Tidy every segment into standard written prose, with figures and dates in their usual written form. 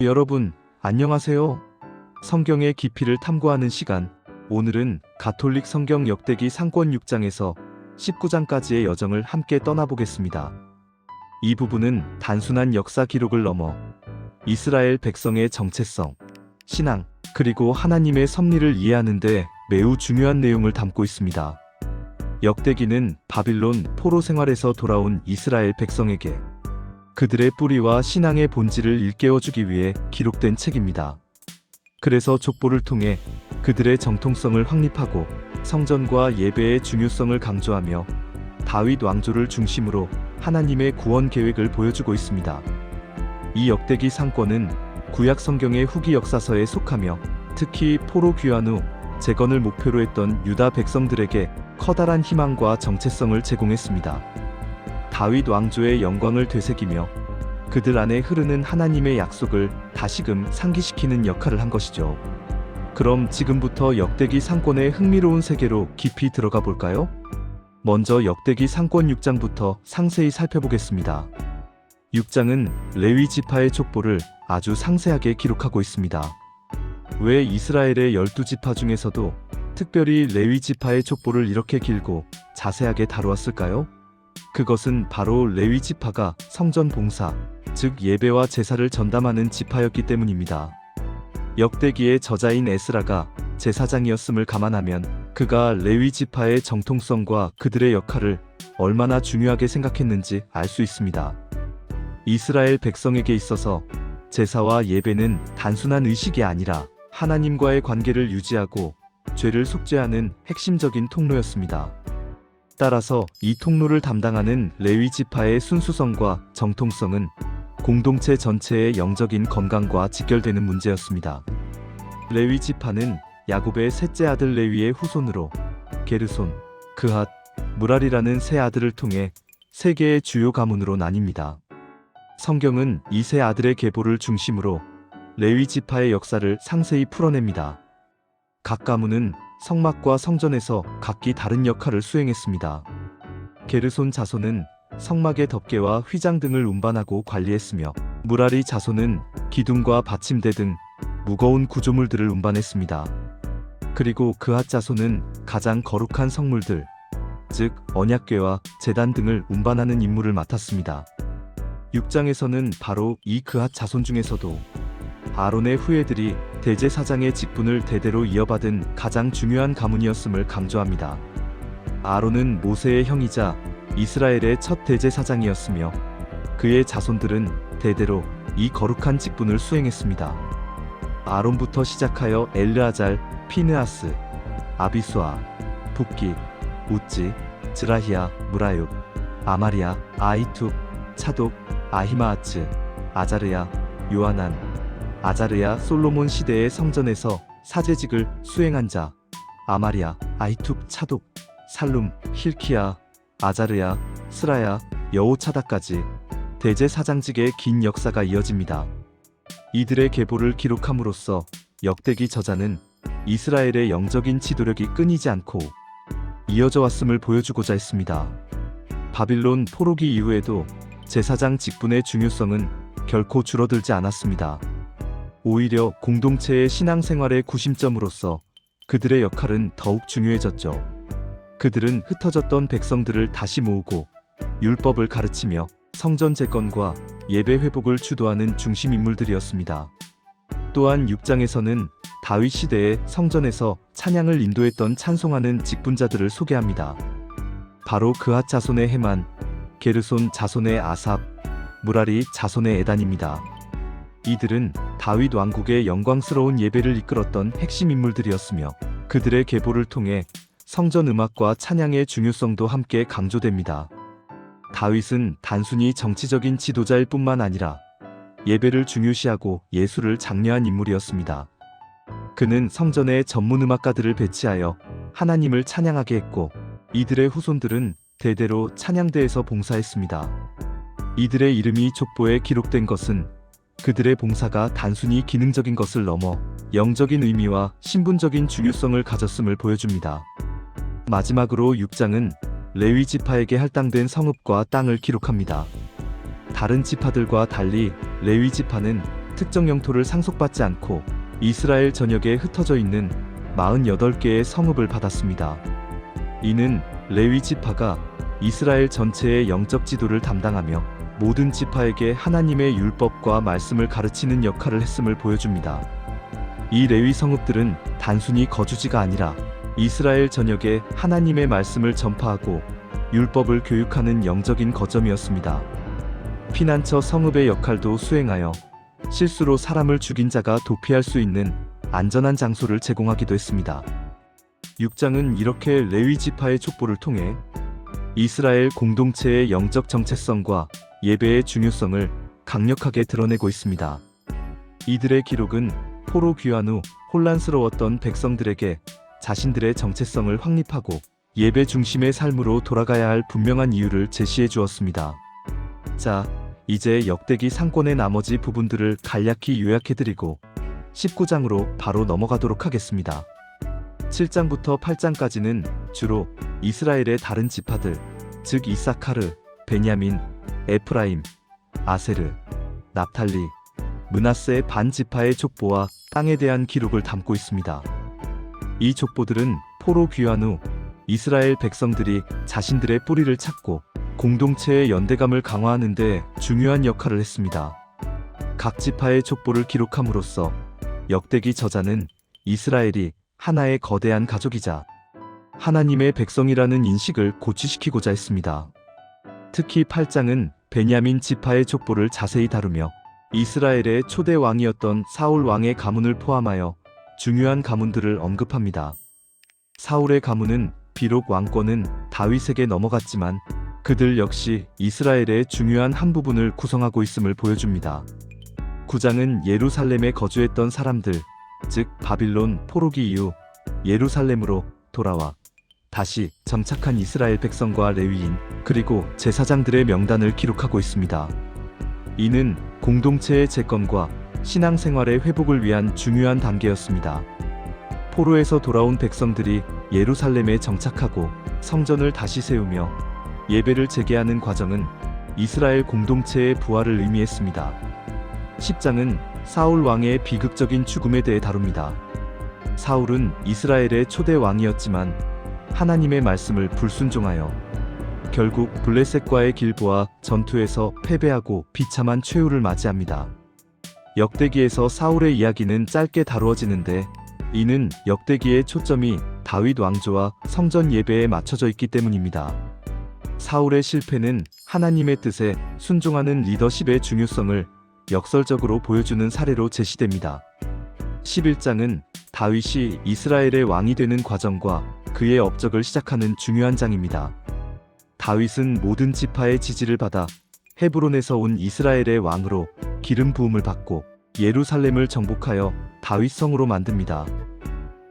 여러분, 안녕하세요. 성경의 깊이를 탐구하는 시간. 오늘은 가톨릭 성경 역대기 상권 6장에서 19장까지의 여정을 함께 떠나보겠습니다. 이 부분은 단순한 역사 기록을 넘어 이스라엘 백성의 정체성, 신앙, 그리고 하나님의 섭리를 이해하는 데 매우 중요한 내용을 담고 있습니다. 역대기는 바빌론 포로 생활에서 돌아온 이스라엘 백성에게 그들의 뿌리와 신앙의 본질을 일깨워주기 위해 기록된 책입니다. 그래서 족보를 통해 그들의 정통성을 확립하고 성전과 예배의 중요성을 강조하며 다윗 왕조를 중심으로 하나님의 구원 계획을 보여주고 있습니다. 이 역대기 상권은 구약 성경의 후기 역사서에 속하며 특히 포로 귀환 후 재건을 목표로 했던 유다 백성들에게 커다란 희망과 정체성을 제공했습니다. 다윗 왕조의 영광을 되새기며 그들 안에 흐르는 하나님의 약속을 다시금 상기시키는 역할을 한 것이죠. 그럼 지금부터 역대기 상권의 흥미로운 세계로 깊이 들어가 볼까요? 먼저 역대기 상권 6장부터 상세히 살펴보겠습니다. 6장은 레위 지파의 족보를 아주 상세하게 기록하고 있습니다. 왜 이스라엘의 12지파 중에서도 특별히 레위 지파의 족보를 이렇게 길고 자세하게 다루었을까요? 그것은 바로 레위 지파가 성전 봉사, 즉 예배와 제사를 전담하는 지파였기 때문입니다. 역대기의 저자인 에스라가 제사장이었음을 감안하면 그가 레위 지파의 정통성과 그들의 역할을 얼마나 중요하게 생각했는지 알 수 있습니다. 이스라엘 백성에게 있어서 제사와 예배는 단순한 의식이 아니라 하나님과의 관계를 유지하고 죄를 속죄하는 핵심적인 통로였습니다. 따라서 이 통로를 담당하는 레위 지파의 순수성과 정통성은 공동체 전체의 영적인 건강과 직결되는 문제였습니다. 레위 지파는 야곱의 셋째 아들 레위의 후손으로 게르손, 그핫, 무랄이라는 세 아들을 통해 세 개의 주요 가문으로 나뉩니다. 성경은 이 세 아들의 계보를 중심으로 레위 지파의 역사를 상세히 풀어냅니다. 각 가문은 성막과 성전에서 각기 다른 역할을 수행했습니다. 게르손 자손은 성막의 덮개와 휘장 등을 운반하고 관리했으며 무랄이 자손은 기둥과 받침대 등 무거운 구조물들을 운반했습니다. 그리고 그핫 자손은 가장 거룩한 성물들, 즉 언약궤와 제단 등을 운반하는 임무를 맡았습니다. 6장에서는 바로 이 그핫 자손 중에서도 아론의 후예들이 대제사장의 직분을 대대로 이어받은 가장 중요한 가문이었음을 강조합니다. 아론은 모세의 형이자 이스라엘의 첫 대제사장이었으며 그의 자손들은 대대로 이 거룩한 직분을 수행했습니다. 아론부터 시작하여 엘르아잘, 피느하스, 아비수아, 붓기, 우찌, 즈라히야, 무라육, 아마리아, 아이툭, 차독, 아히마아츠, 아자르야, 요하난, 아자르야 솔로몬 시대의 성전에서 사제직을 수행한 자 아마리아, 아히툭, 차독, 살룸, 힐키야, 아자르야, 스라야, 여호차다까지 대제사장직의 긴 역사가 이어집니다. 이들의 계보를 기록함으로써 역대기 저자는 이스라엘의 영적인 지도력이 끊이지 않고 이어져 왔음을 보여주고자 했습니다. 바빌론 포로기 이후에도 제사장 직분의 중요성은 결코 줄어들지 않았습니다. 오히려 공동체의 신앙생활의 구심점으로서 그들의 역할은 더욱 중요해졌죠. 그들은 흩어졌던 백성들을 다시 모으고 율법을 가르치며 성전 재건과 예배 회복을 주도하는 중심 인물들이었습니다. 또한 6장에서는 다윗 시대의 성전에서 찬양을 인도했던 찬송하는 직분자들을 소개합니다. 바로 그핫 자손의 헤만, 게르손 자손의 아삽, 무라리 자손의 에단입니다. 이들은 다윗 왕국의 영광스러운 예배를 이끌었던 핵심 인물들이었으며 그들의 계보를 통해 성전 음악과 찬양의 중요성도 함께 강조됩니다. 다윗은 단순히 정치적인 지도자일 뿐만 아니라 예배를 중요시하고 예술을 장려한 인물이었습니다. 그는 성전에 전문 음악가들을 배치하여 하나님을 찬양하게 했고 이들의 후손들은 대대로 찬양대에서 봉사했습니다. 이들의 이름이 족보에 기록된 것은 그들의 봉사가 단순히 기능적인 것을 넘어 영적인 의미와 신분적인 중요성을 가졌음을 보여줍니다. 마지막으로 6장은 레위 지파에게 할당된 성읍과 땅을 기록합니다. 다른 지파들과 달리 레위 지파는 특정 영토를 상속받지 않고 이스라엘 전역에 흩어져 있는 48개의 성읍을 받았습니다. 이는 레위 지파가 이스라엘 전체의 영적 지도를 담당하며 모든 지파에게 하나님의 율법과 말씀을 가르치는 역할을 했음을 보여줍니다. 이 레위 성읍들은 단순히 거주지가 아니라 이스라엘 전역에 하나님의 말씀을 전파하고 율법을 교육하는 영적인 거점이었습니다. 피난처 성읍의 역할도 수행하여 실수로 사람을 죽인 자가 도피할 수 있는 안전한 장소를 제공하기도 했습니다. 6장은 이렇게 레위 지파의 족보를 통해 이스라엘 공동체의 영적 정체성과 예배의 중요성을 강력하게 드러내고 있습니다. 이들의 기록은 포로 귀환 후 혼란스러웠던 백성들에게 자신들의 정체성을 확립하고 예배 중심의 삶으로 돌아가야 할 분명한 이유를 제시해 주었습니다. 자, 이제 역대기 상권의 나머지 부분들을 간략히 요약해드리고 19장으로 바로 넘어가도록 하겠습니다. 7장부터 8장까지는 주로 이스라엘의 다른 지파들, 즉 이사카르, 베냐민, 에프라임, 아세르, 납탈리, 므낫세의 반 지파의 족보와 땅에 대한 기록을 담고 있습니다. 이 족보들은 포로 귀환 후 이스라엘 백성들이 자신들의 뿌리를 찾고 공동체의 연대감을 강화하는 데 중요한 역할을 했습니다. 각 지파의 족보를 기록함으로써 역대기 저자는 이스라엘이 하나의 거대한 가족이자 하나님의 백성이라는 인식을 고취시키고자 했습니다. 특히 8장은 베냐민 지파의 족보를 자세히 다루며 이스라엘의 초대 왕이었던 사울 왕의 가문을 포함하여 중요한 가문들을 언급합니다. 사울의 가문은 비록 왕권은 다윗에게 넘어갔지만 그들 역시 이스라엘의 중요한 한 부분을 구성하고 있음을 보여줍니다. 9장은 예루살렘에 거주했던 사람들, 즉 바빌론 포로기 이후 예루살렘으로 돌아와 다시 정착한 이스라엘 백성과 레위인 그리고 제사장들의 명단을 기록하고 있습니다. 이는 공동체의 재건과 신앙생활의 회복을 위한 중요한 단계였습니다. 포로에서 돌아온 백성들이 예루살렘에 정착하고 성전을 다시 세우며 예배를 재개하는 과정은 이스라엘 공동체의 부활을 의미했습니다. 10장은 사울 왕의 비극적인 죽음에 대해 다룹니다. 사울은 이스라엘의 초대 왕이었지만 하나님의 말씀을 불순종하여 결국 블레셋과의 길보아 전투에서 패배하고 비참한 최후를 맞이합니다. 역대기에서 사울의 이야기는 짧게 다루어지는데 이는 역대기의 초점이 다윗 왕조와 성전 예배에 맞춰져 있기 때문입니다. 사울의 실패는 하나님의 뜻에 순종하는 리더십의 중요성을 역설적으로 보여주는 사례로 제시됩니다. 11장은 다윗이 이스라엘의 왕이 되는 과정과 그의 업적을 시작하는 중요한 장입니다. 다윗은 모든 지파의 지지를 받아 헤브론에서 온 이스라엘의 왕으로 기름 부음을 받고 예루살렘을 정복하여 다윗성으로 만듭니다.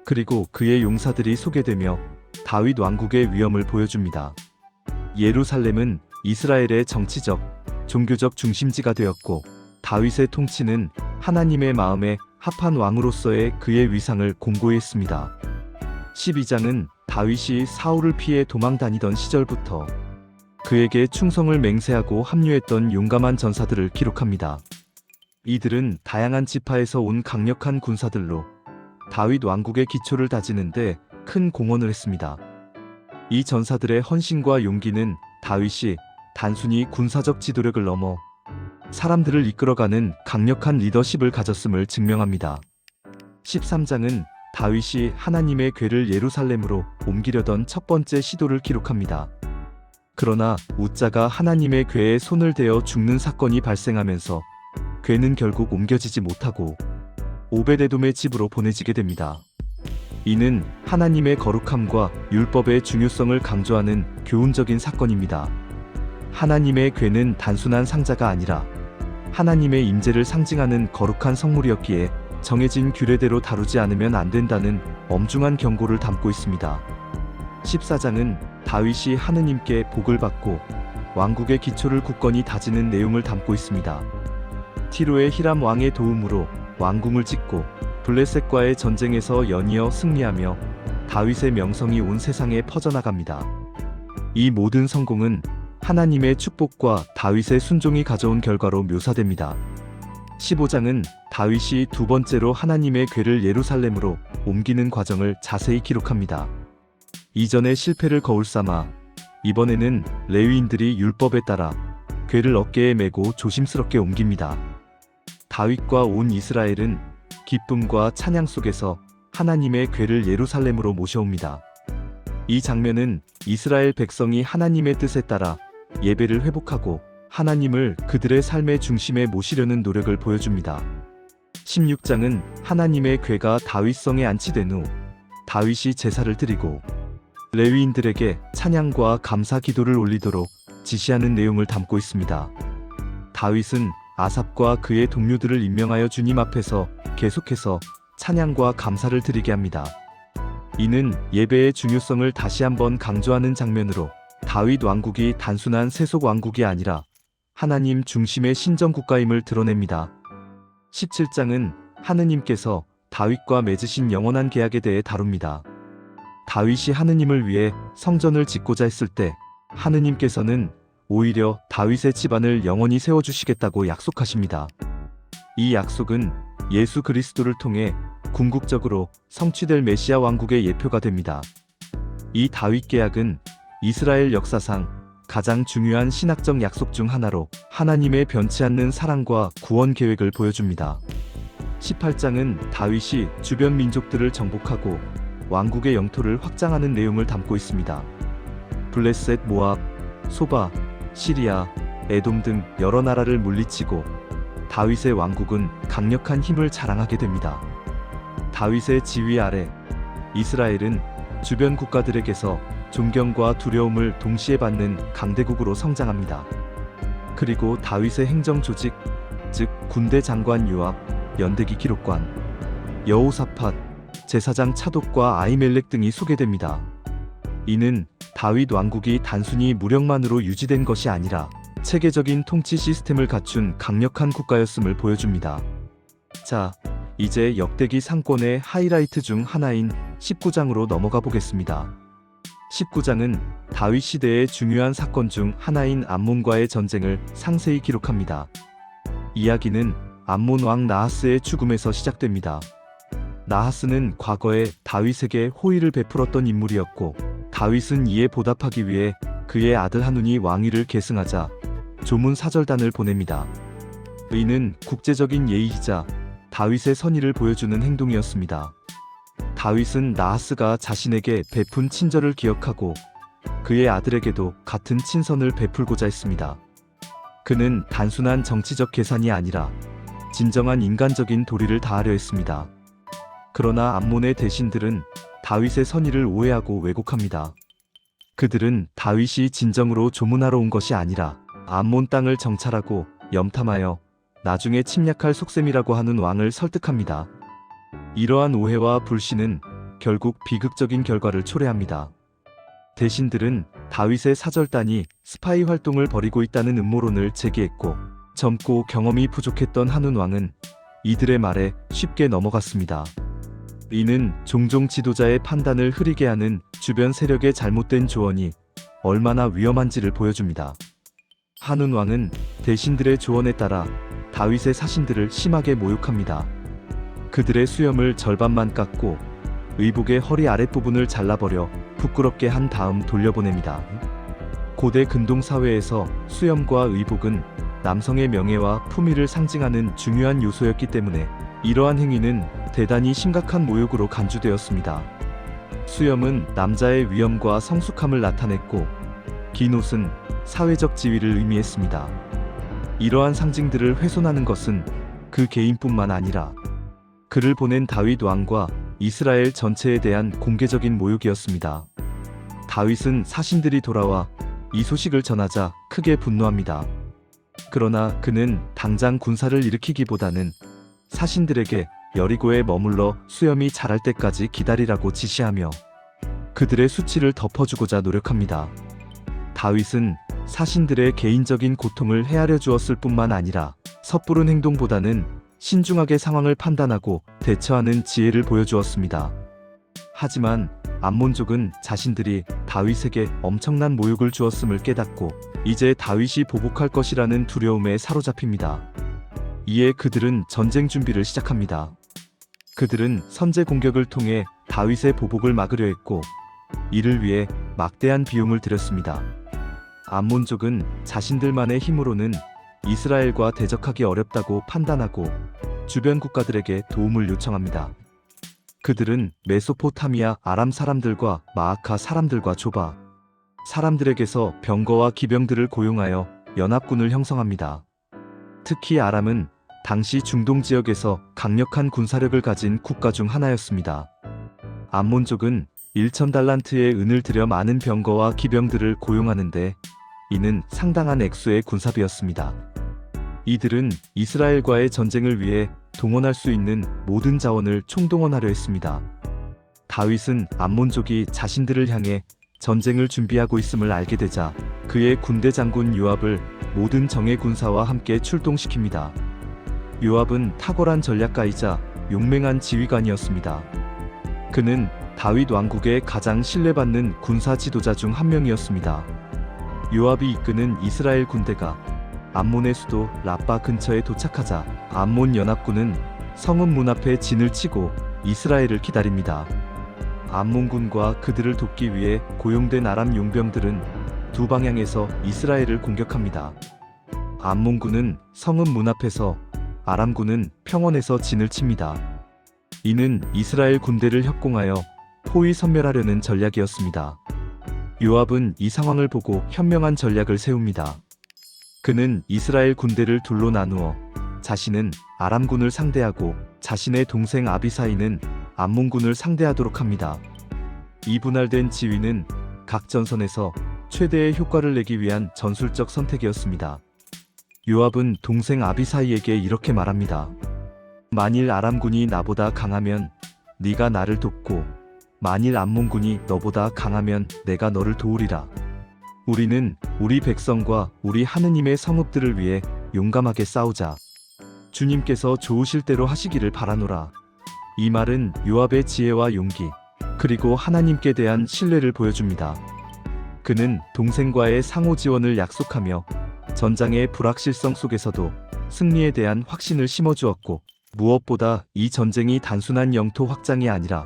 그리고 그의 용사들이 소개되며 다윗 왕국의 위엄을 보여줍니다. 예루살렘은 이스라엘의 정치적, 종교적 중심지가 되었고 다윗의 통치는 하나님의 마음에 합한 왕으로서의 그의 위상을 공고히 했습니다. 12장은 다윗이 사울을 피해 도망 다니던 시절부터 그에게 충성을 맹세하고 합류했던 용감한 전사들을 기록합니다. 이들은 다양한 지파에서 온 강력한 군사들로 다윗 왕국의 기초를 다지는데 큰 공헌을 했습니다. 이 전사들의 헌신과 용기는 다윗이 단순히 군사적 지도력을 넘어 사람들을 이끌어가는 강력한 리더십을 가졌음을 증명합니다. 13장은 다윗이 하나님의 궤를 예루살렘으로 옮기려던 첫 번째 시도를 기록합니다. 그러나 우짜가 하나님의 궤에 손을 대어 죽는 사건이 발생하면서 궤는 결국 옮겨지지 못하고 오베데돔의 집으로 보내지게 됩니다. 이는 하나님의 거룩함과 율법의 중요성을 강조하는 교훈적인 사건입니다. 하나님의 궤는 단순한 상자가 아니라 하나님의 임재를 상징하는 거룩한 성물이었기에 정해진 규례대로 다루지 않으면 안 된다는 엄중한 경고를 담고 있습니다. 14장은 다윗이 하느님께 복을 받고 왕국의 기초를 굳건히 다지는 내용을 담고 있습니다. 티로의 히람 왕의 도움으로 왕궁을 짓고 블레셋과의 전쟁에서 연이어 승리하며 다윗의 명성이 온 세상에 퍼져나갑니다. 이 모든 성공은 하나님의 축복과 다윗의 순종이 가져온 결과로 묘사됩니다. 15장은 다윗이 두 번째로 하나님의 궤를 예루살렘으로 옮기는 과정을 자세히 기록합니다. 이전의 실패를 거울 삼아 이번에는 레위인들이 율법에 따라 궤를 어깨에 메고 조심스럽게 옮깁니다. 다윗과 온 이스라엘은 기쁨과 찬양 속에서 하나님의 궤를 예루살렘으로 모셔옵니다. 이 장면은 이스라엘 백성이 하나님의 뜻에 따라 예배를 회복하고 하나님을 그들의 삶의 중심에 모시려는 노력을 보여줍니다. 16장은 하나님의 궤가 다윗성에 안치된 후 다윗이 제사를 드리고 레위인들에게 찬양과 감사 기도를 올리도록 지시하는 내용을 담고 있습니다. 다윗은 아삽과 그의 동료들을 임명하여 주님 앞에서 계속해서 찬양과 감사를 드리게 합니다. 이는 예배의 중요성을 다시 한번 강조하는 장면으로 다윗 왕국이 단순한 세속 왕국이 아니라 하나님 중심의 신정국가임을 드러냅니다. 17장은 하느님께서 다윗과 맺으신 영원한 계약에 대해 다룹니다. 다윗이 하느님을 위해 성전을 짓고자 했을 때 하느님께서는 오히려 다윗의 집안을 영원히 세워주시겠다고 약속하십니다. 이 약속은 예수 그리스도를 통해 궁극적으로 성취될 메시아 왕국의 예표가 됩니다. 이 다윗 계약은 이스라엘 역사상 가장 중요한 신학적 약속 중 하나로 하나님의 변치 않는 사랑과 구원 계획을 보여줍니다. 18장은 다윗이 주변 민족들을 정복하고 왕국의 영토를 확장하는 내용을 담고 있습니다. 블레셋, 모압, 소바, 시리아, 에돔 등 여러 나라를 물리치고 다윗의 왕국은 강력한 힘을 자랑하게 됩니다. 다윗의 지휘 아래 이스라엘은 주변 국가들에게서 존경과 두려움을 동시에 받는 강대국으로 성장합니다. 그리고 다윗의 행정 조직, 즉 군대 장관 요압, 연대기 기록관, 여호사밧, 제사장 차독과 아히멜렉 등이 소개됩니다. 이는 다윗 왕국이 단순히 무력만으로 유지된 것이 아니라 체계적인 통치 시스템을 갖춘 강력한 국가였음을 보여줍니다. 자, 이제 역대기 상권의 하이라이트 중 하나인 19장으로 넘어가 보겠습니다. 19장은 다윗 시대의 중요한 사건 중 하나인 암몬과의 전쟁을 상세히 기록합니다. 이야기는 암몬 왕 나하스의 죽음에서 시작됩니다. 나하스는 과거에 다윗에게 호의를 베풀었던 인물이었고 다윗은 이에 보답하기 위해 그의 아들 하눈이 왕위를 계승하자 조문 사절단을 보냅니다. 이는 국제적인 예의이자 다윗의 선의를 보여주는 행동이었습니다. 다윗은 나하스가 자신에게 베푼 친절을 기억하고 그의 아들에게도 같은 친선을 베풀고자 했습니다. 그는 단순한 정치적 계산이 아니라 진정한 인간적인 도리를 다하려 했습니다. 그러나 암몬의 대신들은 다윗의 선의를 오해하고 왜곡합니다. 그들은 다윗이 진정으로 조문하러 온 것이 아니라 암몬 땅을 정찰하고 염탐하여 나중에 침략할 속셈이라고 하는 왕을 설득합니다. 이러한 오해와 불신은 결국 비극적인 결과를 초래합니다. 대신들은 다윗의 사절단이 스파이 활동을 벌이고 있다는 음모론을 제기했고 젊고 경험이 부족했던 하눈 왕은 이들의 말에 쉽게 넘어갔습니다. 이는 종종 지도자의 판단을 흐리게 하는 주변 세력의 잘못된 조언이 얼마나 위험한지를 보여줍니다. 하눈 왕은 대신들의 조언에 따라 다윗의 사신들을 심하게 모욕합니다. 그들의 수염을 절반만 깎고 의복의 허리 아랫부분을 잘라버려 부끄럽게 한 다음 돌려보냅니다. 고대 근동 사회에서 수염과 의복은 남성의 명예와 품위를 상징하는 중요한 요소였기 때문에 이러한 행위는 대단히 심각한 모욕으로 간주되었습니다. 수염은 남자의 위엄과 성숙함을 나타냈고 긴 옷은 사회적 지위를 의미했습니다. 이러한 상징들을 훼손하는 것은 그 개인뿐만 아니라 그를 보낸 다윗 왕과 이스라엘 전체에 대한 공개적인 모욕이었습니다. 다윗은 사신들이 돌아와 이 소식을 전하자 크게 분노합니다. 그러나 그는 당장 군사를 일으키기보다는 사신들에게 여리고에 머물러 수염이 자랄 때까지 기다리라고 지시하며 그들의 수치를 덮어주고자 노력합니다. 다윗은 사신들의 개인적인 고통을 헤아려 주었을 뿐만 아니라 섣부른 행동보다는 신중하게 상황을 판단하고 대처하는 지혜를 보여주었습니다. 하지만 암몬족은 자신들이 다윗에게 엄청난 모욕을 주었음을 깨닫고 이제 다윗이 보복할 것이라는 두려움에 사로잡힙니다. 이에 그들은 전쟁 준비를 시작합니다. 그들은 선제 공격을 통해 다윗의 보복을 막으려 했고 이를 위해 막대한 비용을 들였습니다. 암몬족은 자신들만의 힘으로는 이스라엘과 대적하기 어렵다고 판단하고 주변 국가들에게 도움을 요청합니다. 그들은 메소포타미아 아람 사람들과 마아카 사람들과 조바 사람들에게서 병거와 기병들을 고용하여 연합군을 형성합니다. 특히 아람은 당시 중동 지역에서 강력한 군사력을 가진 국가 중 하나였습니다. 암몬족은 1,000달란트의 은을 들여 많은 병거와 기병들을 고용하는데 이는 상당한 액수의 군사비였습니다. 이들은 이스라엘과의 전쟁을 위해 동원할 수 있는 모든 자원을 총동원하려 했습니다. 다윗은 암몬족이 자신들을 향해 전쟁을 준비하고 있음을 알게 되자 그의 군대 장군 요압을 모든 정예 군사와 함께 출동시킵니다. 요압은 탁월한 전략가이자 용맹한 지휘관이었습니다. 그는 다윗 왕국의 가장 신뢰받는 군사 지도자 중 한 명이었습니다. 요압이 이끄는 이스라엘 군대가 암몬의 수도 라빠 근처에 도착하자 암몬 연합군은 성읍 문 앞에 진을 치고 이스라엘을 기다립니다. 암몬군과 그들을 돕기 위해 고용된 아람 용병들은 두 방향에서 이스라엘을 공격합니다. 암몬군은 성읍 문 앞에서, 아람군은 평원에서 진을 칩니다. 이는 이스라엘 군대를 협공하여 포위 섬멸하려는 전략이었습니다. 요압은 이 상황을 보고 현명한 전략을 세웁니다. 그는 이스라엘 군대를 둘로 나누어 자신은 아람군을 상대하고 자신의 동생 아비사이는 암몬군을 상대하도록 합니다. 이 분할된 지휘는 각 전선에서 최대의 효과를 내기 위한 전술적 선택이었습니다. 요압은 동생 아비사이에게 이렇게 말합니다. 만일 아람군이 나보다 강하면 네가 나를 돕고 만일 암몬군이 너보다 강하면 내가 너를 도우리라. 우리는 우리 백성과 우리 하느님의 성읍들을 위해 용감하게 싸우자. 주님께서 좋으실 대로 하시기를 바라노라. 이 말은 요압의 지혜와 용기, 그리고 하나님께 대한 신뢰를 보여줍니다. 그는 동생과의 상호 지원을 약속하며 전장의 불확실성 속에서도 승리에 대한 확신을 심어주었고, 무엇보다 이 전쟁이 단순한 영토 확장이 아니라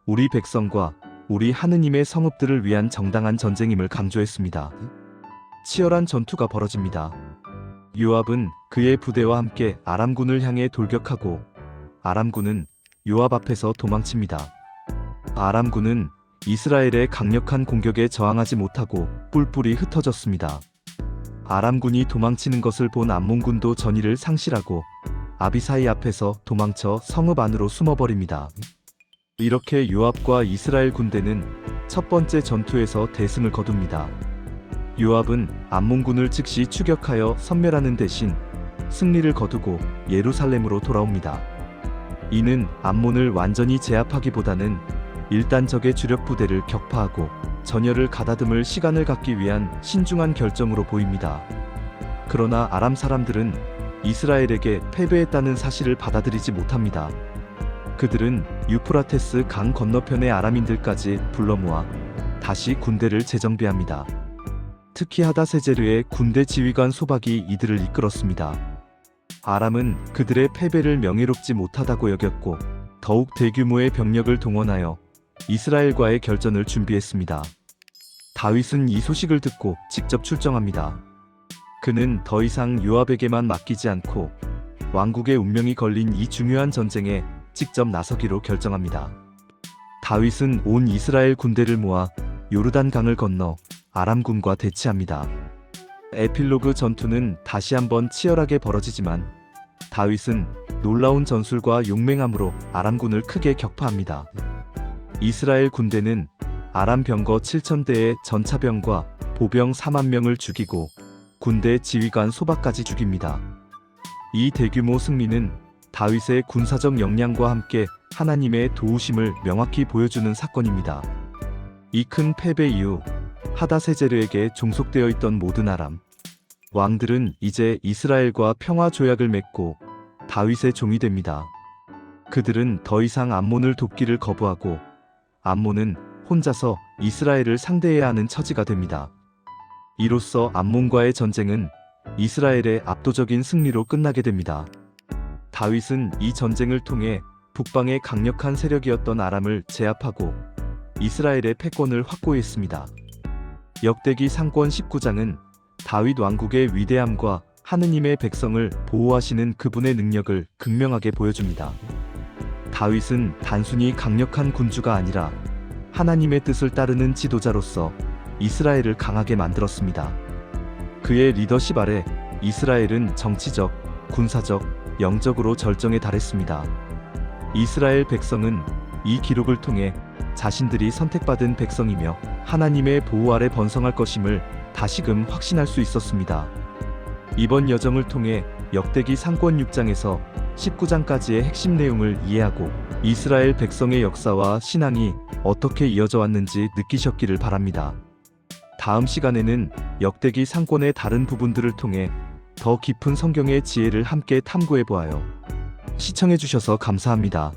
우리 백성과 우리 하느님의 성읍들을 위한 정당한 전쟁임을 강조했습니다. 치열한 전투가 벌어집니다. 요압은 그의 부대와 함께 아람군을 향해 돌격하고 아람군은 요압 앞에서 도망칩니다. 아람군은 이스라엘의 강력한 공격에 저항하지 못하고 뿔뿔이 흩어졌습니다. 아람군이 도망치는 것을 본 암몬군도 전의를 상실하고 아비사이 앞에서 도망쳐 성읍 안으로 숨어버립니다. 이렇게 요압과 이스라엘 군대는 첫 번째 전투에서 대승을 거둡니다. 요압은 암몬군을 즉시 추격하여 섬멸하는 대신 승리를 거두고 예루살렘으로 돌아옵니다. 이는 암몬을 완전히 제압하기보다는 일단 적의 주력 부대를 격파하고 전열을 가다듬을 시간을 갖기 위한 신중한 결정으로 보입니다. 그러나 아람 사람들은 이스라엘에게 패배했다는 사실을 받아들이지 못합니다. 그들은 유프라테스 강 건너편의 아람인들까지 불러 모아 다시 군대를 재정비합니다. 특히 하다세제르의 군대 지휘관 소박이 이들을 이끌었습니다. 아람은 그들의 패배를 명예롭지 못하다고 여겼고 더욱 대규모의 병력을 동원하여 이스라엘과의 결전을 준비했습니다. 다윗은 이 소식을 듣고 직접 출정합니다. 그는 더 이상 요압에게만 맡기지 않고 왕국의 운명이 걸린 이 중요한 전쟁에 직접 나서기로 결정합니다. 다윗은 온 이스라엘 군대를 모아 요르단 강을 건너 아람군과 대치합니다. 에필로그 전투는 다시 한번 치열하게 벌어지지만 다윗은 놀라운 전술과 용맹함으로 아람군을 크게 격파합니다. 이스라엘 군대는 아람 병거 7,000대의 전차병과 보병 4만 명을 죽이고 군대 지휘관 소박까지 죽입니다. 이 대규모 승리는 다윗의 군사적 역량과 함께 하나님의 도우심을 명확히 보여주는 사건입니다. 이 큰 패배 이후 하다세제르에게 종속되어 있던 모든 아람 왕들은 이제 이스라엘과 평화 조약을 맺고 다윗의 종이 됩니다. 그들은 더 이상 암몬을 돕기를 거부하고 암몬은 혼자서 이스라엘을 상대해야 하는 처지가 됩니다. 이로써 암몬과의 전쟁은 이스라엘의 압도적인 승리로 끝나게 됩니다. 다윗은 이 전쟁을 통해 북방의 강력한 세력이었던 아람을 제압하고 이스라엘의 패권을 확고했습니다. 역대기 상권 19장은 다윗 왕국의 위대함과 하느님의 백성을 보호하시는 그분의 능력을 극명하게 보여줍니다. 다윗은 단순히 강력한 군주가 아니라 하나님의 뜻을 따르는 지도자로서 이스라엘을 강하게 만들었습니다. 그의 리더십 아래 이스라엘은 정치적, 군사적, 영적으로 절정에 달했습니다. 이스라엘 백성은 이 기록을 통해 자신들이 선택받은 백성이며 하나님의 보호 아래 번성할 것임을 다시금 확신할 수 있었습니다. 이번 여정을 통해 역대기 상권 6장에서 19장까지의 핵심 내용을 이해하고 이스라엘 백성의 역사와 신앙이 어떻게 이어져 왔는지 느끼셨기를 바랍니다. 다음 시간에는 역대기 상권의 다른 부분들을 통해 더 깊은 성경의 지혜를 함께 탐구해 보아요. 시청해 주셔서 감사합니다.